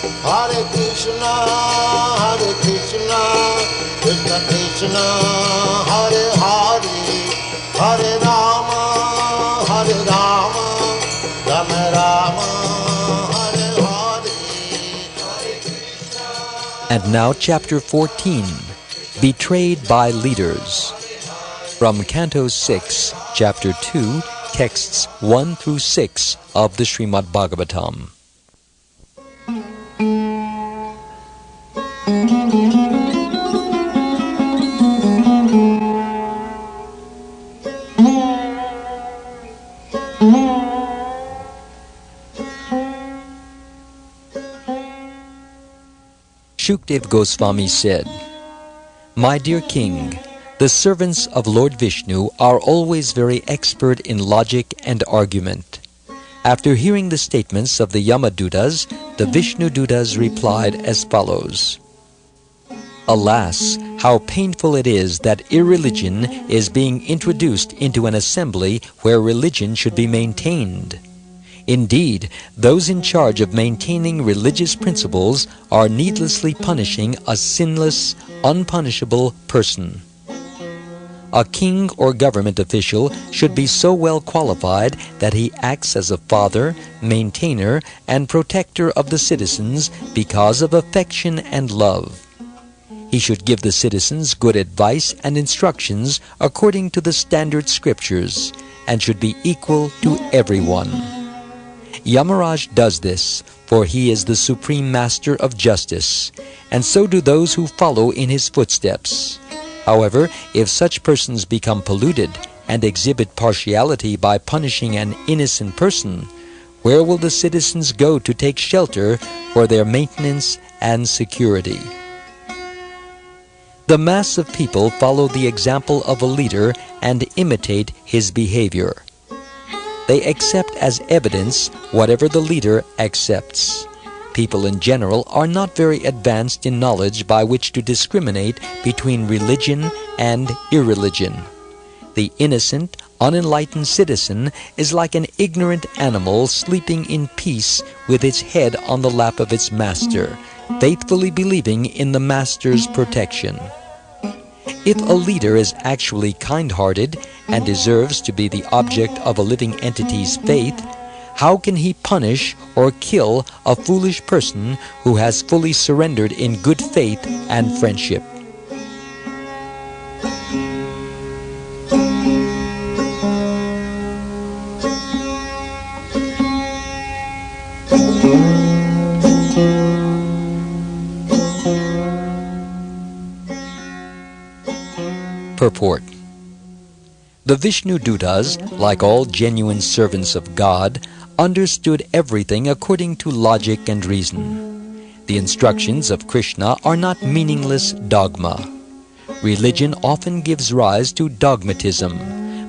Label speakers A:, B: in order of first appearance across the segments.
A: Hare Krishna, Krishna Krishna, Hare Hare, Hare Rama, Rama Rama, Hare Hare, Hare Krishna.
B: And now chapter 14, Betrayed by Leaders. From Canto 6, chapter 2, texts 1 through 6 of the Srimad Bhagavatam. Shukdev Goswami said, "My dear king, the servants of Lord Vishnu are always very expert in logic and argument." After hearing the statements of the Yamadutas, the Vishnudutas replied as follows: "Alas, how painful it is that irreligion is being introduced into an assembly where religion should be maintained. Indeed, those in charge of maintaining religious principles are needlessly punishing a sinless, unpunishable person. A king or government official should be so well qualified that he acts as a father, maintainer, and protector of the citizens because of affection and love. He should give the citizens good advice and instructions according to the standard scriptures, and should be equal to everyone. Yamaraj does this, for he is the supreme master of justice, and so do those who follow in his footsteps. However, if such persons become polluted and exhibit partiality by punishing an innocent person, where will the citizens go to take shelter for their maintenance and security?" The mass of people follow the example of a leader and imitate his behavior. They accept as evidence whatever the leader accepts. People in general are not very advanced in knowledge by which to discriminate between religion and irreligion. The innocent, unenlightened citizen is like an ignorant animal sleeping in peace with its head on the lap of its master, faithfully believing in the master's protection. If a leader is actually kind-hearted and deserves to be the object of a living entity's faith, how can he punish or kill a foolish person who has fully surrendered in good faith and friendship? Purport. The Vishnudutas, like all genuine servants of God, understood everything according to logic and reason. The instructions of Krishna are not meaningless dogma. Religion often gives rise to dogmatism,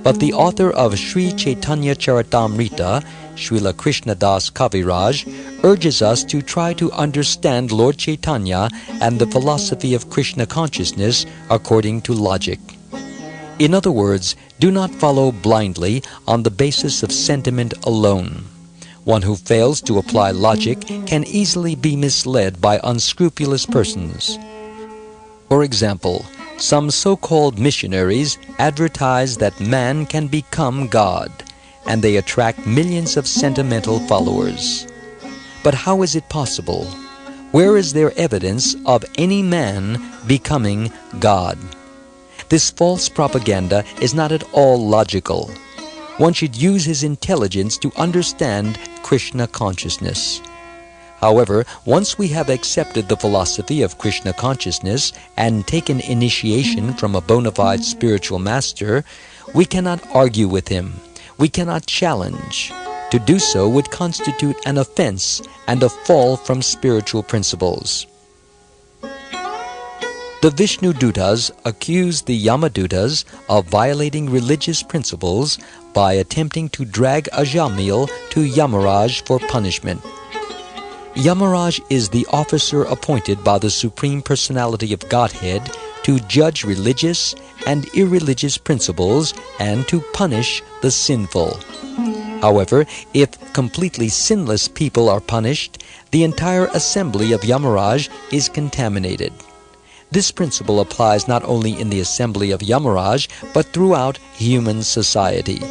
B: but the author of Sri Chaitanya Charitamrita, Srila Krishnadas Kaviraj, urges us to try to understand Lord Chaitanya and the philosophy of Krishna consciousness according to logic. In other words, do not follow blindly on the basis of sentiment alone. One who fails to apply logic can easily be misled by unscrupulous persons. For example, some so-called missionaries advertise that man can become God, and they attract millions of sentimental followers. But how is it possible? Where is there evidence of any man becoming God? This false propaganda is not at all logical. One should use his intelligence to understand Krishna consciousness. However, once we have accepted the philosophy of Krishna consciousness and taken initiation from a bona fide spiritual master, we cannot argue with him. We cannot challenge. To do so would constitute an offense and a fall from spiritual principles. The Vishnudutas accused the Yamadutas of violating religious principles by attempting to drag Ajamil to Yamaraj for punishment. Yamaraj is the officer appointed by the Supreme Personality of Godhead to judge religious and irreligious principles and to punish the sinful. However, if completely sinless people are punished, the entire assembly of Yamaraj is contaminated. This principle applies not only in the assembly of Yamaraj, but throughout human society.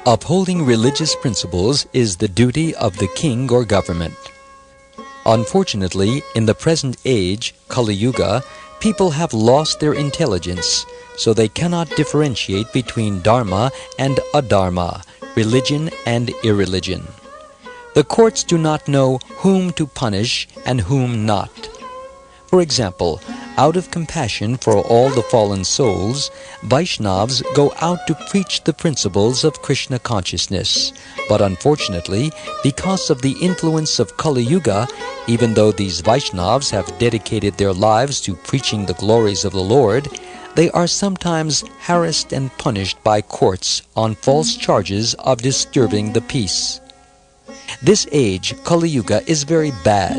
B: Upholding religious principles is the duty of the king or government. Unfortunately, in the present age, Kali Yuga, people have lost their intelligence, so they cannot differentiate between dharma and adharma, religion and irreligion. The courts do not know whom to punish and whom not. For example, out of compassion for all the fallen souls, Vaishnavas go out to preach the principles of Krishna consciousness. But unfortunately, because of the influence of Kali Yuga, even though these Vaishnavas have dedicated their lives to preaching the glories of the Lord, they are sometimes harassed and punished by courts on false charges of disturbing the peace. This age, Kali Yuga, is very bad.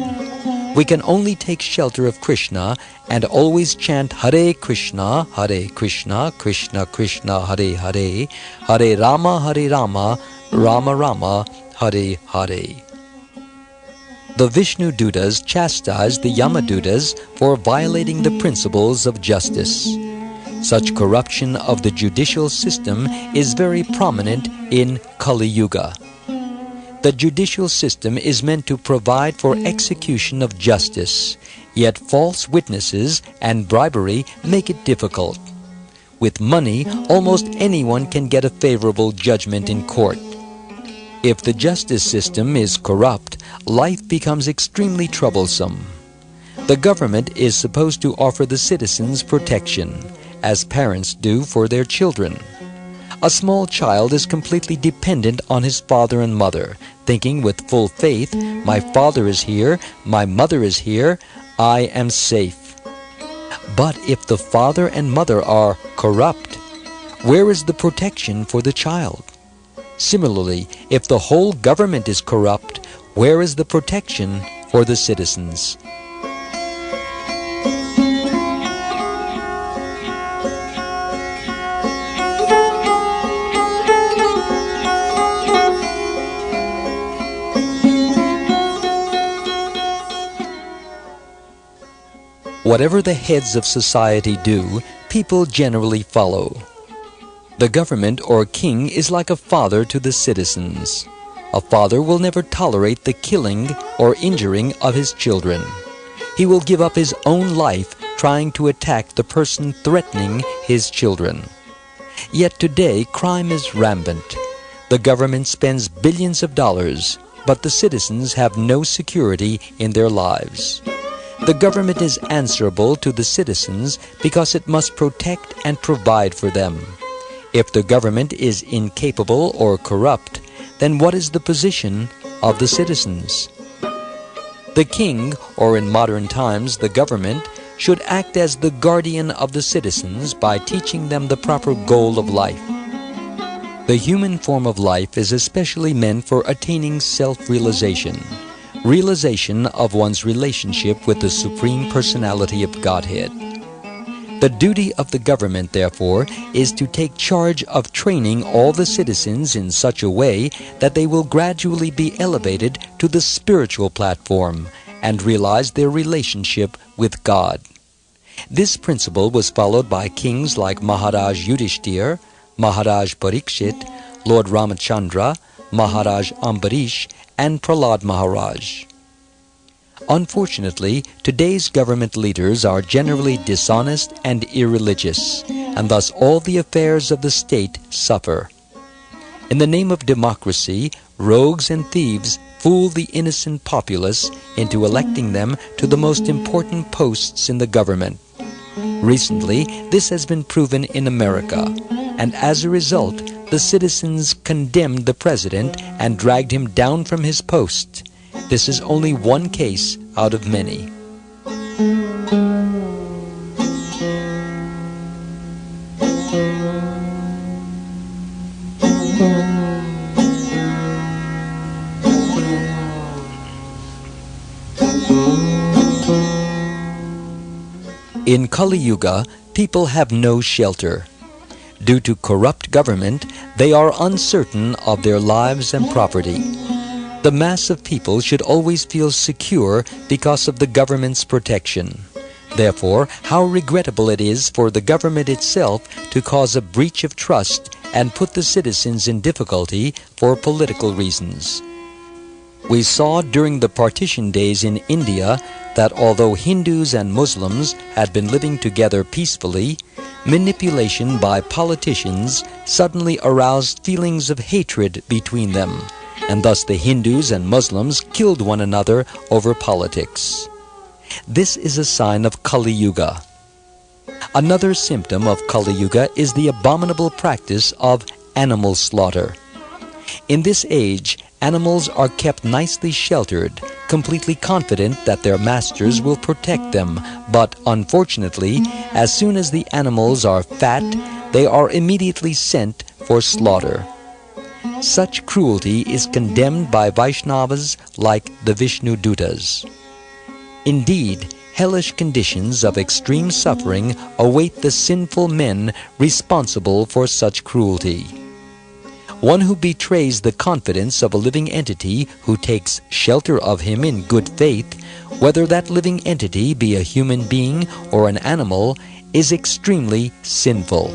B: We can only take shelter of Krishna and always chant Hare Krishna, Krishna Krishna, Hare Hare, Hare Rama, Rama Rama, Hare Hare. The Vishnu Dutas chastise the Yamadutas for violating the principles of justice. Such corruption of the judicial system is very prominent in Kali Yuga. The judicial system is meant to provide for execution of justice, yet false witnesses and bribery make it difficult. With money, almost anyone can get a favorable judgment in court. If the justice system is corrupt, life becomes extremely troublesome. The government is supposed to offer the citizens protection, as parents do for their children. A small child is completely dependent on his father and mother, thinking with full faith, my father is here, my mother is here, I am safe. But if the father and mother are corrupt, where is the protection for the child? Similarly, if the whole government is corrupt, where is the protection for the citizens? Whatever the heads of society do, people generally follow. The government or king is like a father to the citizens. A father will never tolerate the killing or injuring of his children. He will give up his own life trying to attack the person threatening his children. Yet today, crime is rampant. The government spends billions of dollars, but the citizens have no security in their lives. The government is answerable to the citizens because it must protect and provide for them. If the government is incapable or corrupt, then what is the position of the citizens? The king, or in modern times the government, should act as the guardian of the citizens by teaching them the proper goal of life. The human form of life is especially meant for attaining self-realization. Realization of one's relationship with the Supreme Personality of Godhead. The duty of the government, therefore, is to take charge of training all the citizens in such a way that they will gradually be elevated to the spiritual platform and realize their relationship with God. This principle was followed by kings like Maharaj Yudhishthir, Maharaj Parikshit, Lord Ramachandra, Maharaj Ambarish, and Prahlad Maharaj. Unfortunately, today's government leaders are generally dishonest and irreligious, and thus all the affairs of the state suffer. In the name of democracy, rogues and thieves fool the innocent populace into electing them to the most important posts in the government. Recently, this has been proven in America, and as a result, the citizens condemned the president and dragged him down from his post. This is only one case out of many. In Kali Yuga, people have no shelter. Due to corrupt government, they are uncertain of their lives and property. The mass of people should always feel secure because of the government's protection. Therefore, how regrettable it is for the government itself to cause a breach of trust and put the citizens in difficulty for political reasons. We saw during the partition days in India that although Hindus and Muslims had been living together peacefully, manipulation by politicians suddenly aroused feelings of hatred between them, and thus the Hindus and Muslims killed one another over politics. This is a sign of Kali Yuga. Another symptom of Kali Yuga is the abominable practice of animal slaughter. In this age, animals are kept nicely sheltered, completely confident that their masters will protect them, but unfortunately, as soon as the animals are fat, they are immediately sent for slaughter. Such cruelty is condemned by Vaishnavas like the Vishnu Dutas. Indeed, hellish conditions of extreme suffering await the sinful men responsible for such cruelty. One who betrays the confidence of a living entity who takes shelter of him in good faith, whether that living entity be a human being or an animal, is extremely sinful.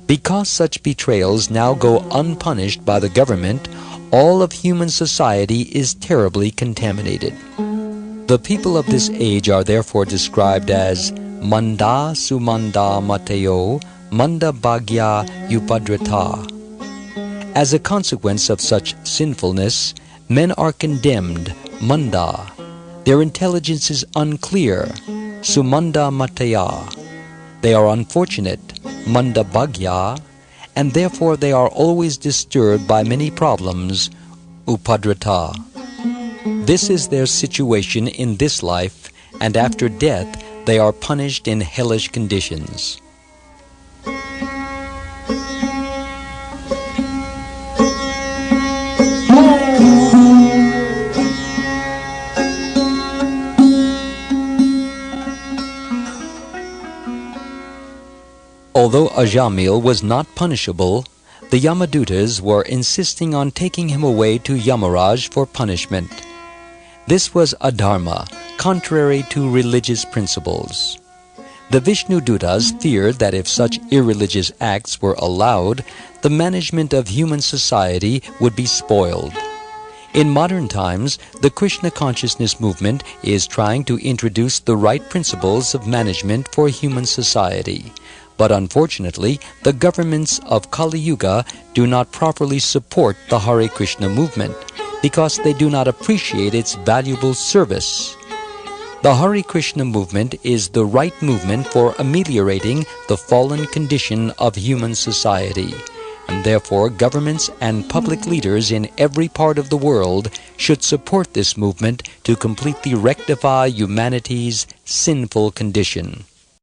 B: Because such betrayals now go unpunished by the government, all of human society is terribly contaminated. The people of this age are therefore described as Manda Sumanda Mateo Manda Bhagya Upadrata. As a consequence of such sinfulness, men are condemned, Manda. Their intelligence is unclear, Sumanda Mataya. They are unfortunate, Manda Bhagya, and therefore they are always disturbed by many problems, Upadrata. This is their situation in this life, and after death they are punished in hellish conditions. Although Ajamil was not punishable, the Yamadutas were insisting on taking him away to Yamaraj for punishment. This was adharma, contrary to religious principles. The Vishnu Dutas feared that if such irreligious acts were allowed, the management of human society would be spoiled. In modern times, the Krishna consciousness movement is trying to introduce the right principles of management for human society. But unfortunately, the governments of Kali Yuga do not properly support the Hare Krishna movement because they do not appreciate its valuable service. The Hare Krishna movement is the right movement for ameliorating the fallen condition of human society, and therefore governments and public leaders in every part of the world should support this movement to completely rectify humanity's sinful condition.